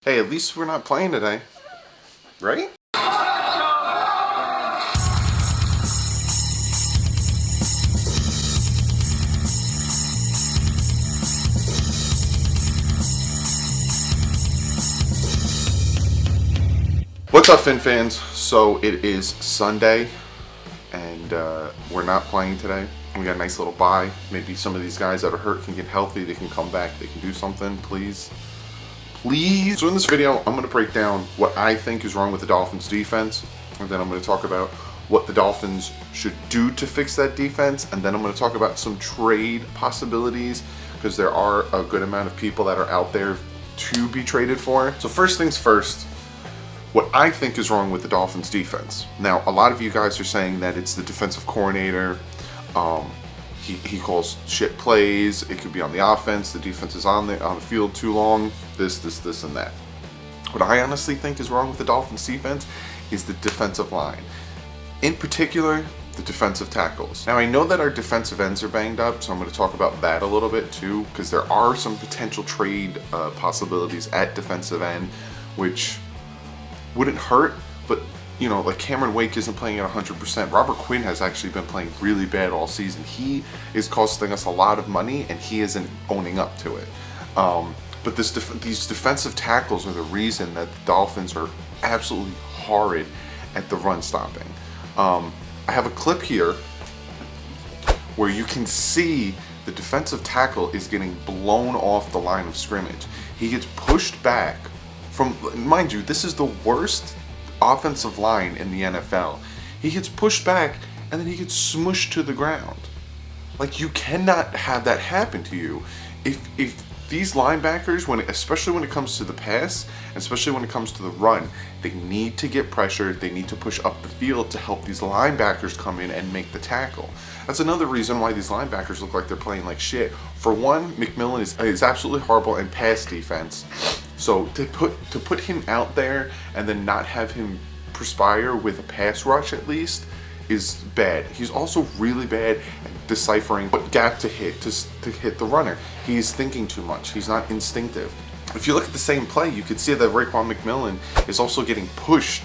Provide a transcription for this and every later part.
Hey, at least we're not playing today, right? What's up, Fin fans? So it is Sunday, and we're not playing today. We got a nice little bye. Maybe some of these guys that are hurt can get healthy. They can come back. They can do something, please. So in this video, I'm going to break down what I think is wrong with the Dolphins defense, and then I'm going to talk about what the Dolphins should do to fix that defense, and then I'm going to talk about some trade possibilities, because there are a good amount of people that are out there to be traded for. So first things first, what I think is wrong with the Dolphins defense. Now, a lot of you guys are saying that it's the defensive coordinator. He calls shit plays. It could be on the offense. The defense is on the field too long. This, and that. What I honestly think is wrong with the Dolphins defense is the defensive line. In particular, the defensive tackles. Now, I know that our defensive ends are banged up, so I'm going to talk about that a little bit too, because there are some potential trade possibilities at defensive end, which wouldn't hurt, but you know, like Cameron Wake isn't playing at 100%. Robert Quinn has actually been playing really bad all season. He is costing us a lot of money, and he isn't owning up to it. But these defensive tackles are the reason that the Dolphins are absolutely horrid at the run stopping. I have a clip here where you can see the defensive tackle is getting blown off the line of scrimmage. He gets pushed back from, mind you, this is the worst offensive line in the NFL. He gets pushed back and then he gets smushed to the ground. Like, you cannot have that happen to you. If these linebackers, especially when it comes to the pass, especially when it comes to the run, they need to get pressured. They need to push up the field to help these linebackers come in and make the tackle. That's another reason why these linebackers look like they're playing like shit. For one, McMillan is absolutely horrible in pass defense. So to put him out there and then not have him perspire with a pass rush at least is bad. He's also really bad at deciphering what gap to hit to hit the runner. He's thinking too much. He's not instinctive. If you look at the same play, you could see that Raekwon McMillan is also getting pushed,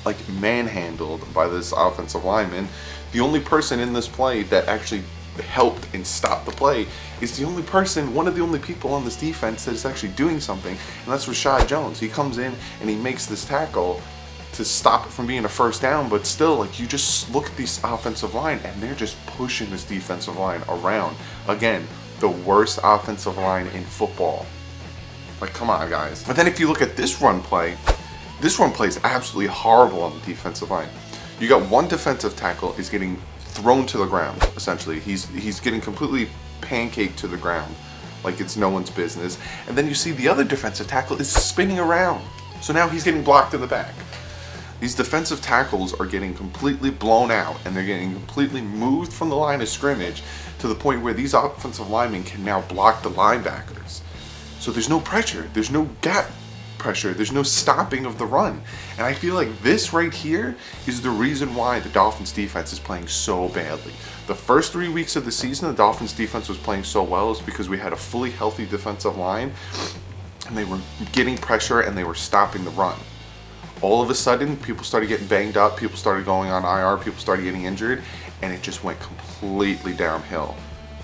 like manhandled by this offensive lineman. The only person in this play that actually helped and stopped the play is one of the only people on this defense that is actually doing something, and that's Rashad Jones. He comes in and he makes this tackle to stop it from being a first down, but still, like, you just look at this offensive line and they're just pushing this defensive line around. Again, the worst offensive line in football. Like, come on, guys. But then if you look at this run play is absolutely horrible on the defensive line. You got one defensive tackle is getting thrown to the ground, essentially. He's getting completely pancaked to the ground like it's no one's business. And then you see the other defensive tackle is spinning around. So now he's getting blocked in the back. These defensive tackles are getting completely blown out, and they're getting completely moved from the line of scrimmage to the point where these offensive linemen can now block the linebackers. So there's no pressure, there's no gap pressure, there's no stopping of the run. And I feel like this right here is the reason why the Dolphins defense is playing so badly. The first 3 weeks of the season, the Dolphins defense was playing so well is because we had a fully healthy defensive line, and they were getting pressure and they were stopping the run. All of a sudden, people started getting banged up, people started going on IR, people started getting injured, and it just went completely downhill.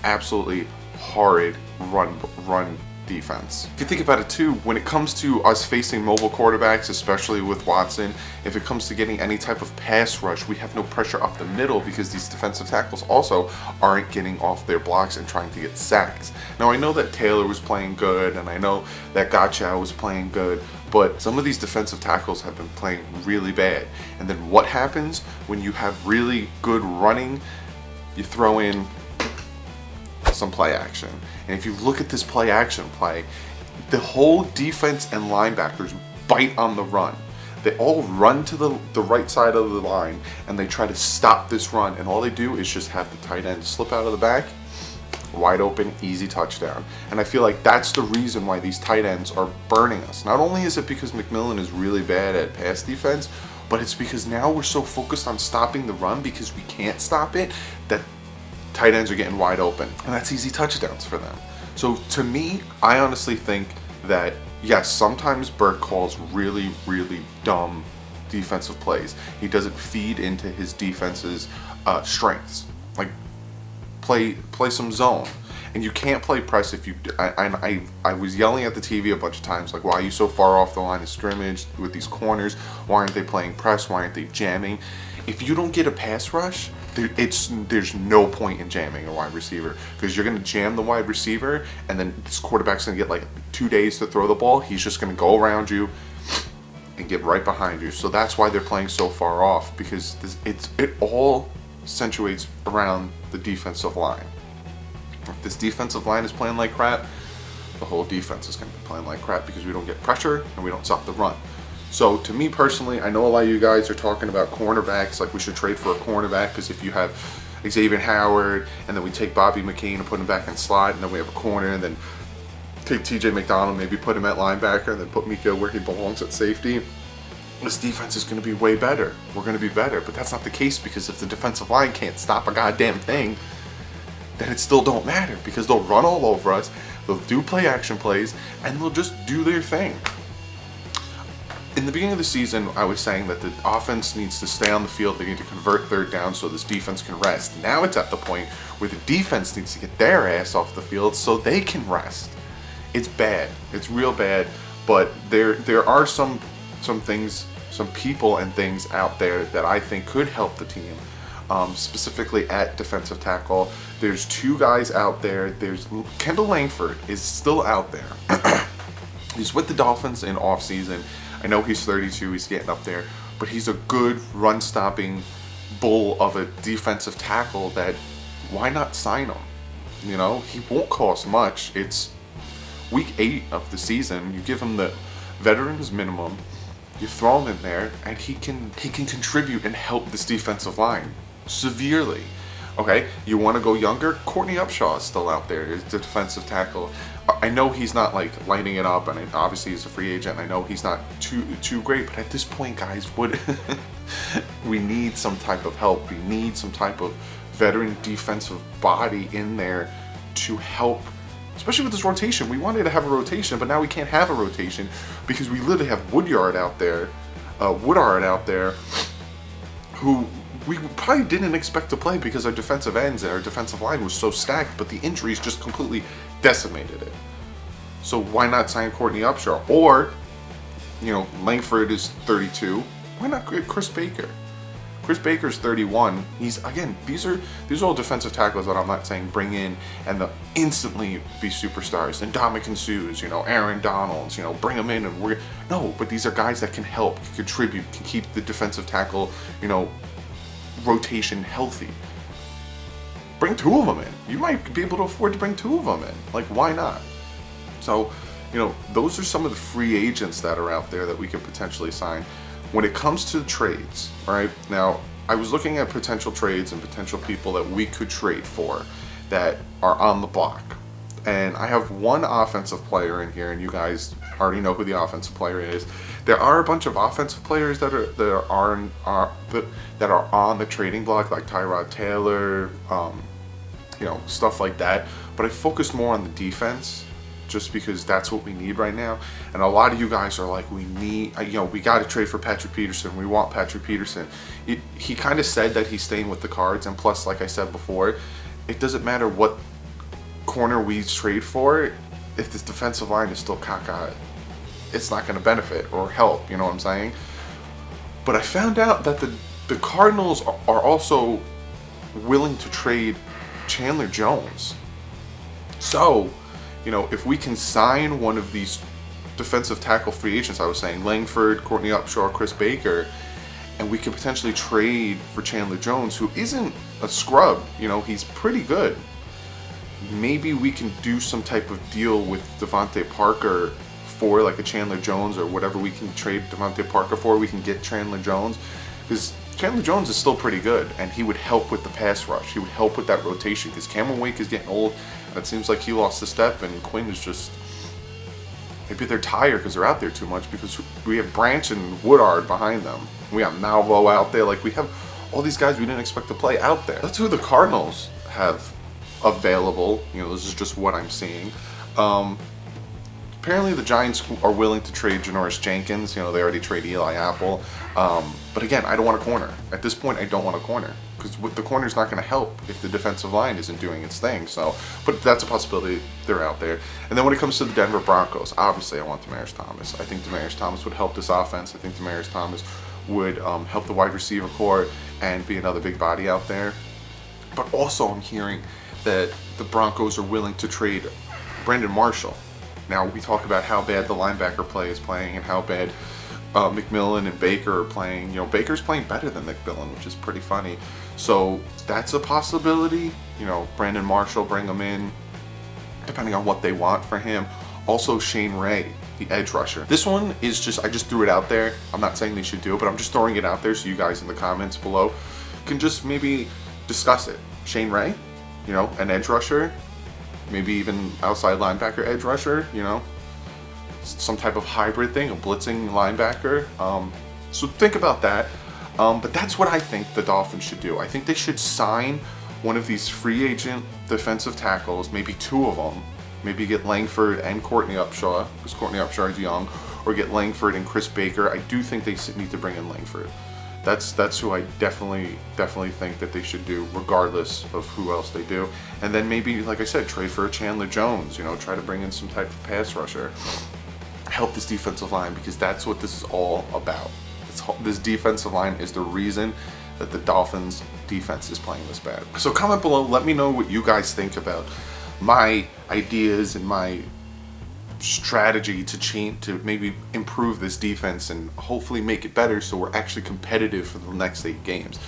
Absolutely horrid run defense. If you think about it too, when it comes to us facing mobile quarterbacks, especially with Watson, if it comes to getting any type of pass rush, we have no pressure up the middle because these defensive tackles also aren't getting off their blocks and trying to get sacks. Now, I know that Taylor was playing good, and I know that Gotcha was playing good, but some of these defensive tackles have been playing really bad. And then what happens when you have really good running? You throw in some play action. And if you look at this play action play, the whole defense and linebackers bite on the run. They all run to the right side of the line and they try to stop this run, and all they do is just have the tight end slip out of the back, wide open, easy touchdown. And I feel like that's the reason why these tight ends are burning us. Not only is it because McMillan is really bad at pass defense, but it's because now we're so focused on stopping the run because we can't stop it that tight ends are getting wide open, and that's easy touchdowns for them. So to me, I honestly think that yes, sometimes Burke calls really, really dumb defensive plays. He doesn't feed into his defense's strengths. Like, play some zone. And you can't play press if you. I was yelling at the TV a bunch of times, like, why are you so far off the line of scrimmage with these corners? Why aren't they playing press? Why aren't they jamming? If you don't get a pass rush, there's no point in jamming a wide receiver, because you're going to jam the wide receiver, and then this quarterback's going to get like 2 days to throw the ball. He's just going to go around you and get right behind you. So that's why they're playing so far off, because it all accentuates around the defensive line. If this defensive line is playing like crap, the whole defense is going to be playing like crap, because we don't get pressure and we don't stop the run. So to me personally, I know a lot of you guys are talking about cornerbacks, like we should trade for a cornerback, because if you have Xavier Howard and then we take Bobby McCain and put him back in slot, and then we have a corner, and then take TJ McDonald, maybe put him at linebacker, and then put Miko where he belongs at safety, this defense is going to be way better. We're going to be better. But that's not the case, because if the defensive line can't stop a goddamn thing, then it still don't matter, because they'll run all over us, they'll do play action plays, and they'll just do their thing. In the beginning of the season, I was saying that the offense needs to stay on the field. They need to convert third down so this defense can rest. Now it's at the point where the defense needs to get their ass off the field so they can rest. It's bad. It's real bad. But there are some things, some people and things out there that I think could help the team. Specifically at defensive tackle, there's 2 guys out there. There's Kendall Langford is still out there. He's with the Dolphins in off season. I know he's 32, he's getting up there, but he's a good run-stopping bull of a defensive tackle that, why not sign him? You know, he won't cost much. It's week 8 of the season. You give him the veterans minimum, you throw him in there, and he can contribute and help this defensive line severely. Okay, you want to go younger? Courtney Upshaw is still out there. He's the defensive tackle. I know he's not like lighting it up, and obviously he's a free agent. I know he's not too great, but at this point, guys, we need some type of help. We need some type of veteran defensive body in there to help, especially with this rotation. We wanted to have a rotation, but now we can't have a rotation because we literally have Woodard out there, who we probably didn't expect to play because our defensive ends and our defensive line was so stacked, but the injuries just completely decimated it. So why not sign Courtney Upshaw? Or, you know, Langford is 32. Why not get Chris Baker? Chris Baker's 31. These are all defensive tackles that I'm not saying bring in and they'll instantly be superstars. And Ndamukong Suh's, you know, Aaron Donalds, you know, bring them in and but these are guys that can help, can contribute, can keep the defensive tackle, you know, rotation healthy. Bring 2 of them in. You might be able to afford to bring 2 of them in. Like, why not? So, you know, those are some of the free agents that are out there that we could potentially sign. When it comes to trades, all right, now I was looking at potential trades and potential people that we could trade for that are on the block. And I have one offensive player in here, and you guys already know who the offensive player is. There are a bunch of offensive players that are on the trading block, like Tyrod Taylor, you know, stuff like that. But I focused more on the defense, just because that's what we need right now. And a lot of you guys are like, we got to trade for Patrick Peterson. We want Patrick Peterson. He kind of said that he's staying with the Cards, and plus, like I said before, it doesn't matter what corner we trade for if this defensive line is still caca. It's not going to benefit or help, you know what I'm saying? But I found out that the Cardinals are also willing to trade Chandler Jones. So, you know, if we can sign one of these defensive tackle free agents, I was saying Langford, Courtney Upshaw, Chris Baker, and we could potentially trade for Chandler Jones, who isn't a scrub, you know, he's pretty good. Maybe we can do some type of deal with Devontae Parker for like a Chandler Jones, or whatever we can trade Devontae Parker for. We can get Chandler Jones, because Chandler Jones is still pretty good, and he would help with the pass rush. He would help with that rotation, because Cameron Wake is getting old, and it seems like he lost a step, and Quinn is just, maybe they're tired because they're out there too much, because we have Branch and Woodard behind them. We have Malvo out there. Like, we have all these guys we didn't expect to play out there. That's who the Cardinals have available. You know, this is just what I'm seeing. apparently the Giants are willing to trade Janoris Jenkins. You know, they already trade Eli Apple. But again, I don't want a corner. At this point, I don't want a corner. Because the corner's not going to help if the defensive line isn't doing its thing. So, but that's a possibility. They're out there. And then when it comes to the Denver Broncos, obviously I want Demaryius Thomas. I think Demaryius Thomas would help this offense. I think Demaryius Thomas would help the wide receiver core and be another big body out there. But also I'm hearing that the Broncos are willing to trade Brandon Marshall. Now, we talk about how bad the linebacker play is playing and how bad McMillan and Baker are playing. You know, Baker's playing better than McMillan, which is pretty funny. So that's a possibility. You know, Brandon Marshall, bring him in, depending on what they want for him. Also, Shane Ray, the edge rusher. This one is just, I just threw it out there. I'm not saying they should do it, but I'm just throwing it out there so you guys in the comments below can just maybe discuss it. Shane Ray, you know, an edge rusher, maybe even outside linebacker edge rusher, you know, some type of hybrid thing, a blitzing linebacker. So think about that. But that's what I think the Dolphins should do. I think they should sign one of these free agent defensive tackles, maybe two of them. Maybe get Langford and Courtney Upshaw, because Courtney Upshaw is young, or get Langford and Chris Baker. I do think they need to bring in Langford. That's who I definitely think that they should do, regardless of who else they do. And then maybe, like I said, trade for a Chandler Jones. You know, try to bring in some type of pass rusher. Help this defensive line, because that's what this is all about. This defensive line is the reason that the Dolphins defense is playing this bad. So comment below, let me know what you guys think about my ideas and my strategy to change, to maybe improve this defense and hopefully make it better so we're actually competitive for the next 8 games.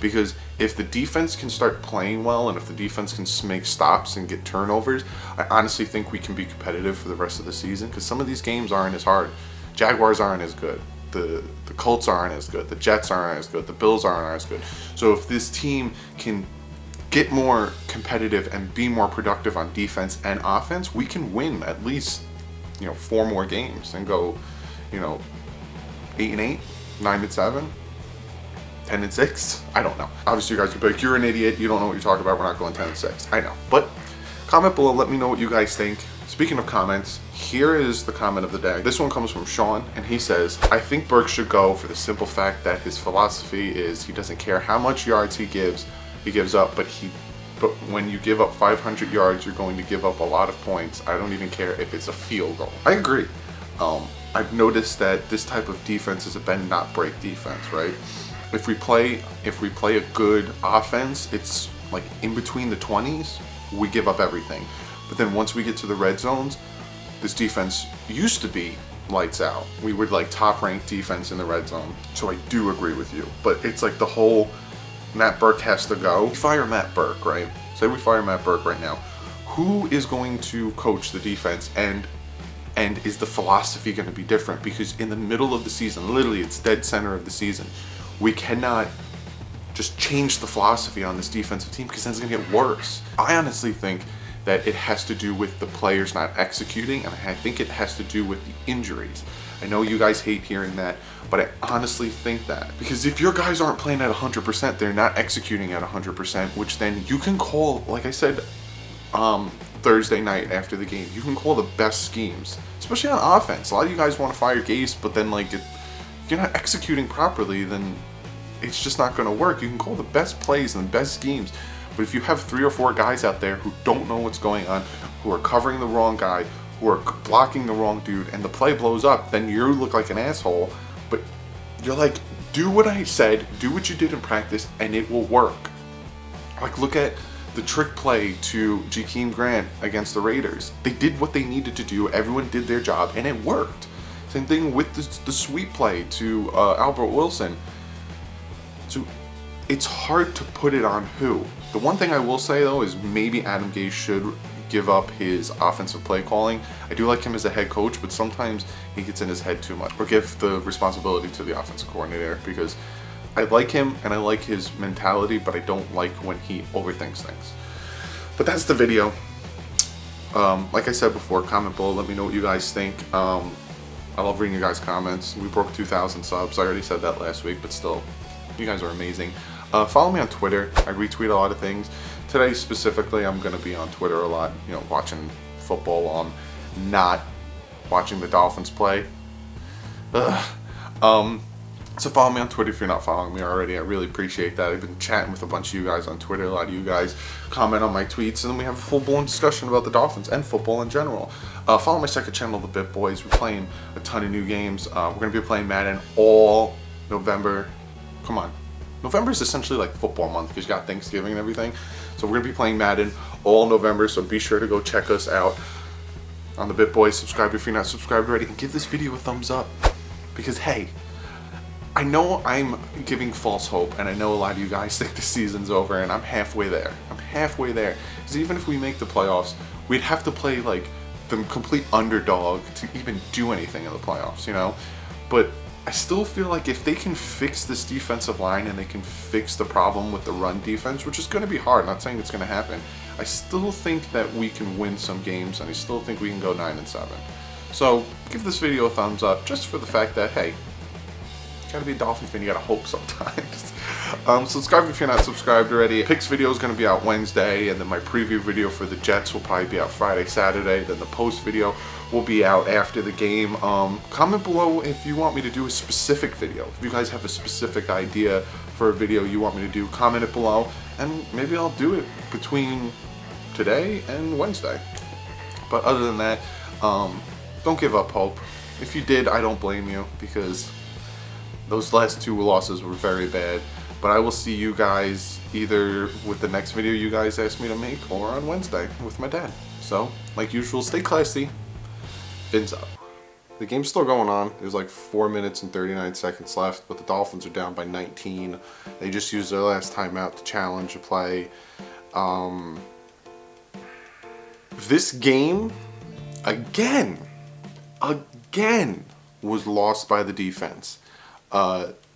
Because if the defense can start playing well and if the defense can make stops and get turnovers, I honestly think we can be competitive for the rest of the season, because some of these games aren't as hard. Jaguars aren't as good. The Colts aren't as good. The Jets aren't as good. The Bills aren't as good. So if this team can get more competitive and be more productive on defense and offense, we can win at least, you know, 4 more games and go, you know, 8-8, 9-7, 10-6. I don't know. Obviously, you guys can be like, you're an idiot. You don't know what you're talking about. We're not going 10-6. I know. But comment below. Let me know what you guys think. Speaking of comments, here is the comment of the day. This one comes from Sean, and he says, I think Burke should go for the simple fact that his philosophy is he doesn't care how much yards he gives up, but when you give up 500 yards, you're going to give up a lot of points. I don't even care if it's a field goal. I agree. I've noticed that this type of defense is a bend not break defense, right? If we play a good offense, it's like in between the 20s, we give up everything. But then once we get to the red zones, this defense used to be lights out. We would like top ranked defense in the red zone. So I do agree with you. But it's like the whole Matt Burke has to go. We fire Matt Burke, right? Say we fire Matt Burke right now. Who is going to coach the defense, and is the philosophy going to be different? Because in the middle of the season, literally it's dead center of the season, we cannot just change the philosophy on this defensive team, because then it's going to get worse. I honestly think that it has to do with the players not executing, and I think it has to do with the injuries. I know you guys hate hearing that, but I honestly think that. Because if your guys aren't playing at 100%, they're not executing at 100%, which then you can call, like I said Thursday night after the game, you can call the best schemes, especially on offense. A lot of you guys want to fire Gase, but then like if you're not executing properly, then it's just not going to work. You can call the best plays and the best schemes, but if you have 3 or 4 guys out there who don't know what's going on, who are covering the wrong guy, who are blocking the wrong dude, and the play blows up, then you look like an asshole. But you're like, do what I said, do what you did in practice, and it will work. Like, look at the trick play to Jakeem Grant against the Raiders. They did what they needed to do. Everyone did their job, and it worked. Same thing with the sweep play to Albert Wilson. So it's hard to put it on who. The one thing I will say, though, is maybe Adam Gase should give up his offensive play calling. I do like him as a head coach, but sometimes he gets in his head too much. Or give the responsibility to the offensive coordinator, because I like him and I like his mentality, but I don't like when he overthinks things. But that's the video. Like I said before, comment below, let me know what you guys think. I love reading your guys' comments. We broke 2,000 subs. I already said that last week, but still, you guys are amazing. Follow me on Twitter. I retweet a lot of things. Today specifically, I'm going to be on Twitter a lot, you know, watching football while I'm not watching the Dolphins play. So follow me on Twitter if you're not following me already. I really appreciate that. I've been chatting with a bunch of you guys on Twitter. A lot of you guys comment on my tweets, and then we have a full-blown discussion about the Dolphins and football in general. Follow my second channel, The Bit Boys. We're playing a ton of new games. We're going to be playing Madden all November. Come on. November is essentially like football month because you got Thanksgiving and everything. So we're going to be playing Madden all November, so be sure to go check us out on The Bit Boys. Subscribe if you're not subscribed already, and give this video a thumbs up because, hey, I know I'm giving false hope, and I know a lot of you guys think the season's over, and I'm halfway there. I'm halfway there. Because even if we make the playoffs, we'd have to play like the complete underdog to even do anything in the playoffs, you know? But I still feel like if they can fix this defensive line and they can fix the problem with the run defense, which is going to be hard, not saying it's going to happen, I still think that we can win some games, and I still think we can go 9-7. So give this video a thumbs up just for the fact that, hey, gotta be a Dolphins fan, you gotta hope sometimes. Subscribe if you're not subscribed already. Picks video is gonna be out Wednesday, and then my preview video for the Jets will probably be out Friday, Saturday. Then the post video will be out after the game. Comment below if you want me to do a specific video. If you guys have a specific idea for a video you want me to do, comment it below, and maybe I'll do it between today and Wednesday. But other than that, don't give up hope. If you did, I don't blame you, because those last two losses were very bad. But I will see you guys either with the next video you guys asked me to make, or on Wednesday with my dad. So, like usual, stay classy. Fins up. The game's still going on. There's like 4 minutes and 39 seconds left, but the Dolphins are down by 19. They just used their last timeout to challenge a play. This game, again, was lost by the defense.